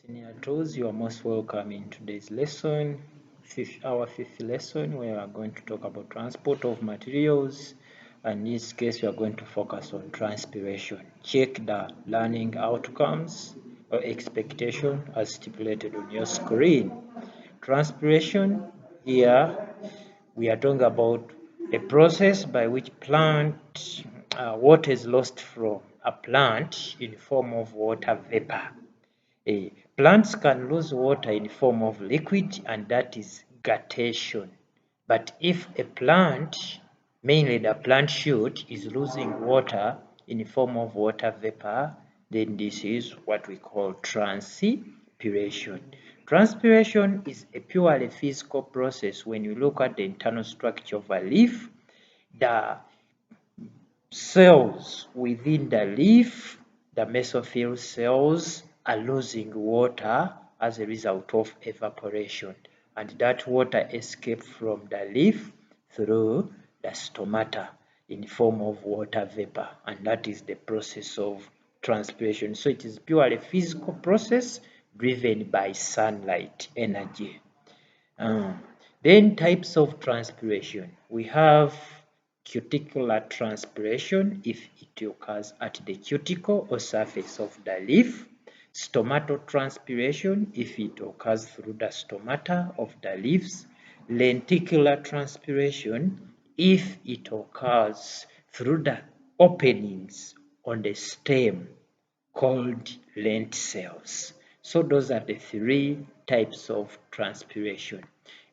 Senior tools, you are most welcome in today's lesson, our fifth lesson, where we are going to talk about transport of materials. And in this case, we are going to focus on transpiration. Check the learning outcomes or expectation as stipulated on your screen. Transpiration, here we are talking about a process by which water is lost from a plant in form of water vapor. Plants can lose water in form of liquid, and that is guttation. But if a plant, mainly the plant shoot, is losing water in form of water vapor, then this is what we call transpiration. Transpiration is a purely physical process. When you look at the internal structure of a leaf, the cells within the leaf, the mesophyll cells, are losing water as a result of evaporation, and that water escapes from the leaf through the stomata in form of water vapor, and that is the process of transpiration. So it is purely physical process driven by sunlight energy. Then types of transpiration. We have cuticular transpiration if it occurs at the cuticle or surface of the leaf. Stomatotranspiration if it occurs through the stomata of the leaves. Lenticular transpiration if it occurs through the openings on the stem called lenticels. So those are the three types of transpiration.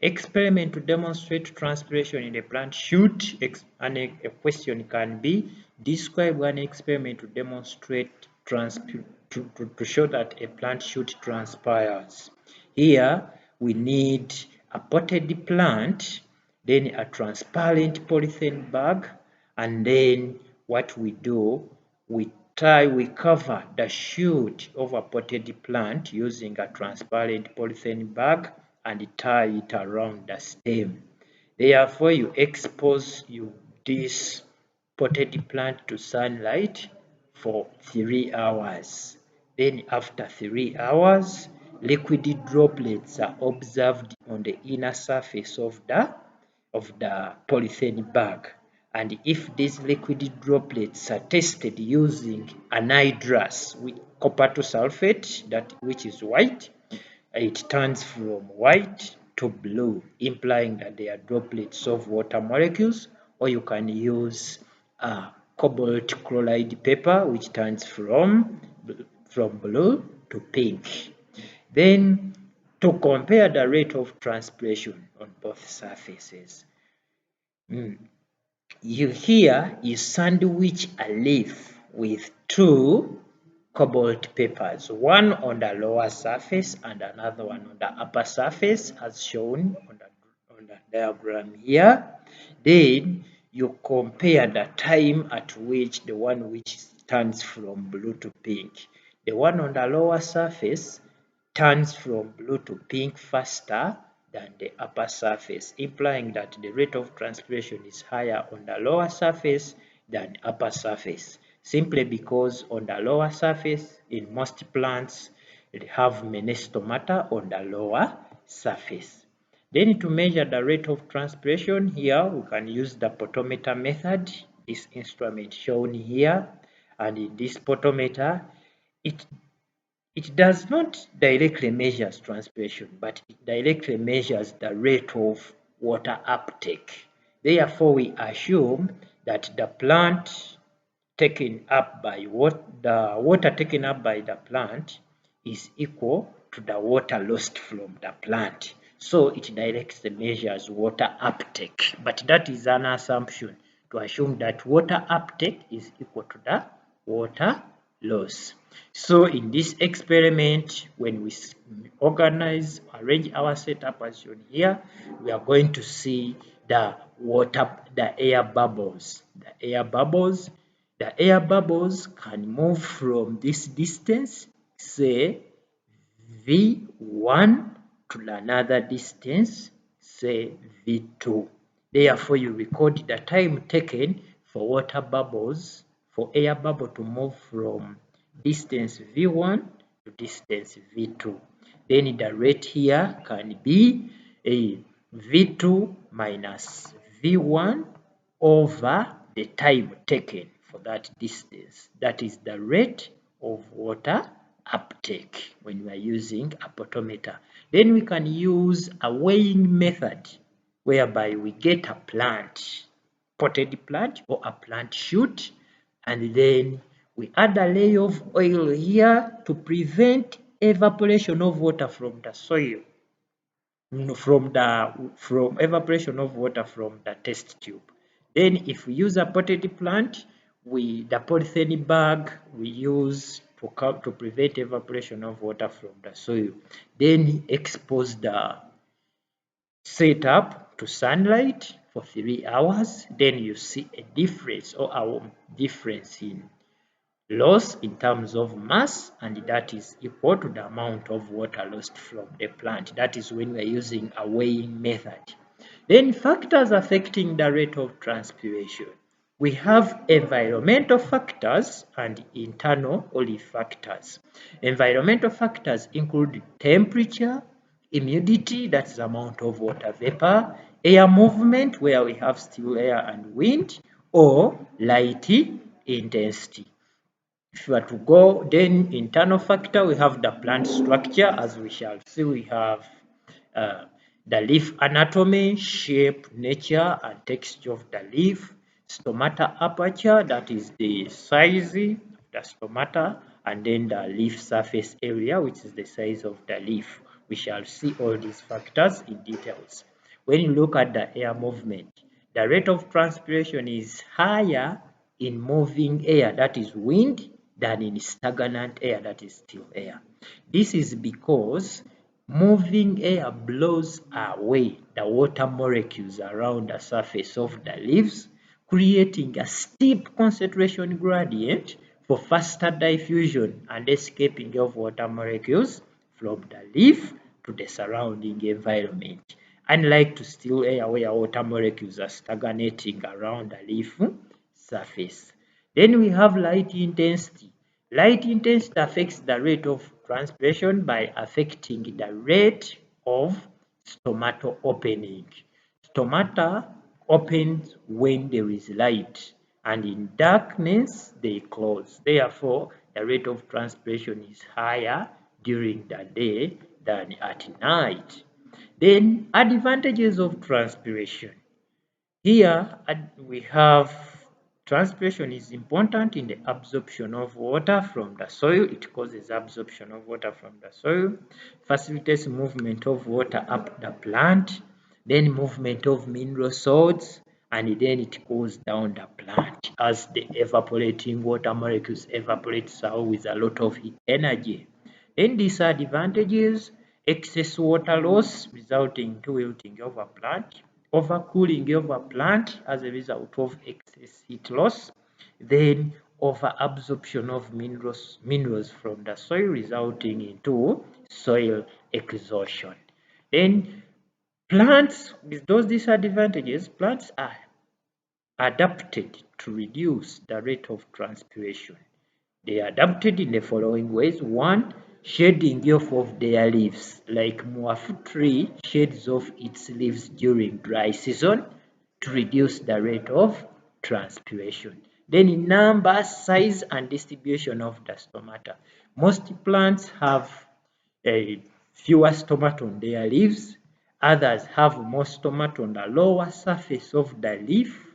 Experiment to demonstrate transpiration in a plant shoot, and a question can be, describe one experiment to demonstrate to show that a plant shoot transpires. Here we need a potted plant, then a transparent polythene bag, and then what we do, we cover the shoot of a potted plant using a transparent polythene bag and tie it around the stem. Therefore, you expose this potted plant to sunlight for 3 hours. Then after 3 hours, liquid droplets are observed on the inner surface of the polythene bag. And if these liquid droplets are tested using anhydrous with copper sulfate, which is white, it turns from white to blue, implying that they are droplets of water molecules. Or you can use cobalt chloride paper, which turns from blue to pink. Then to compare the rate of transpiration on both surfaces, you sandwich a leaf with two cobalt papers, one on the lower surface and another one on the upper surface, as shown on the diagram here. Then you compare the time at which the one which turns from blue to pink. The one on the lower surface turns from blue to pink faster than the upper surface, implying that the rate of transpiration is higher on the lower surface than upper surface, simply because on the lower surface, in most plants, they have many stomata on the lower surface. Then to measure the rate of transpiration, here we can use the potometer method, this instrument shown here. And in this potometer, it does not directly measure transpiration, but it directly measures the rate of water uptake. Therefore, we assume that the plant taken up by the water taken up by the plant is equal to the water lost from the plant. So it directly measures water uptake, but that is an assumption, to assume that water uptake is equal to the water loss. So in this experiment, when we arrange our setup as shown here, we are going to see the air bubbles. The air bubbles can move from this distance, say V1, to another distance, say V2. Therefore, you record the time taken for air bubble to move from distance V1 to distance V2. Then the rate here can be a V2 minus V1 over the time taken for that distance. That is the rate of water uptake when we are using a pottometer. Then we can use a weighing method whereby we get a plant, potted plant or a plant shoot, and then we add a layer of oil here to prevent evaporation of water from the soil, from evaporation of water from the test tube. Then if we use a potted plant, the polythene bag we use to prevent evaporation of water from the soil. Then expose the setup to sunlight for 3 hours. Then you see a difference or a difference in loss in terms of mass, and that is equal to the amount of water lost from the plant. That is when we are using a weighing method. Then factors affecting the rate of transpiration. We have environmental factors and internal leaf factors. Environmental factors include temperature, humidity, that's the amount of water vapor, air movement, where we have still air and wind, or light intensity. If you are to go, then internal factor, we have the plant structure. As we shall see, we have uh, the leaf anatomy, shape, nature, and texture of the leaf. Stomata aperture, that is the size of the stomata, and then the leaf surface area, which is the size of the leaf. We shall see all these factors in details. When you look at the air movement, the rate of transpiration is higher in moving air, that is wind, than in stagnant air, that is still air. This is because moving air blows away the water molecules around the surface of the leaves, creating a steep concentration gradient for faster diffusion and escaping of water molecules from the leaf to the surrounding environment. Unlike to still air where water molecules are stagnating around the leaf surface. Then we have light intensity. Light intensity affects the rate of transpiration by affecting the rate of stomata opening. Stomata opens when there is light, and in darkness they close. Therefore, the rate of transpiration is higher during the day than at night. Then advantages of transpiration. Here we have transpiration is important in the absorption of water from the soil. It causes absorption of water from the soil, facilitates movement of water up the plant, then movement of mineral salts, and then it cools down the plant as the evaporating water molecules evaporate out with a lot of heat energy. Then disadvantages: excess water loss resulting to wilting of a plant, overcooling of a plant as a result of excess heat loss, then overabsorption of minerals from the soil resulting into soil exhaustion. Then plants with those disadvantages, plants are adapted to reduce the rate of transpiration. They are adapted in the following ways. One, shedding off of their leaves, like Muafu tree sheds off its leaves during dry season to reduce the rate of transpiration. Then in number, size, and distribution of the stomata. Most plants have a fewer stomata on their leaves. Others have more stomata on the lower surface of the leaf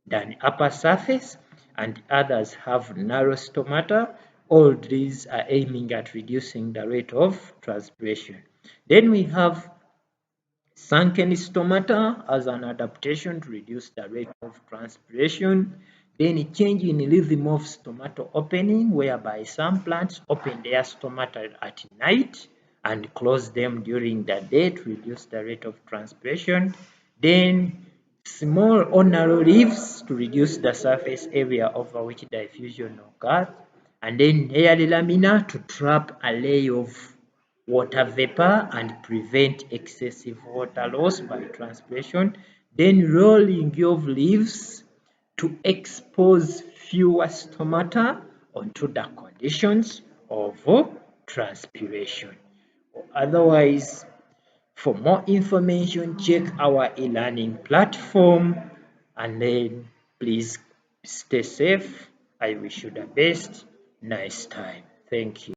than upper surface, and others have narrow stomata. All these are aiming at reducing the rate of transpiration. Then we have sunken stomata as an adaptation to reduce the rate of transpiration. Then a change in rhythm of stomata opening, whereby some plants open their stomata at night and close them during the day to reduce the rate of transpiration. Then small or narrow leaves to reduce the surface area over which diffusion occurs. And then hairy lamina to trap a layer of water vapor and prevent excessive water loss by transpiration. Then rolling of leaves to expose fewer stomata onto the conditions of transpiration. Otherwise, for more information, check our e-learning platform, and then please stay safe. I wish you the best. Nice time. Thank you.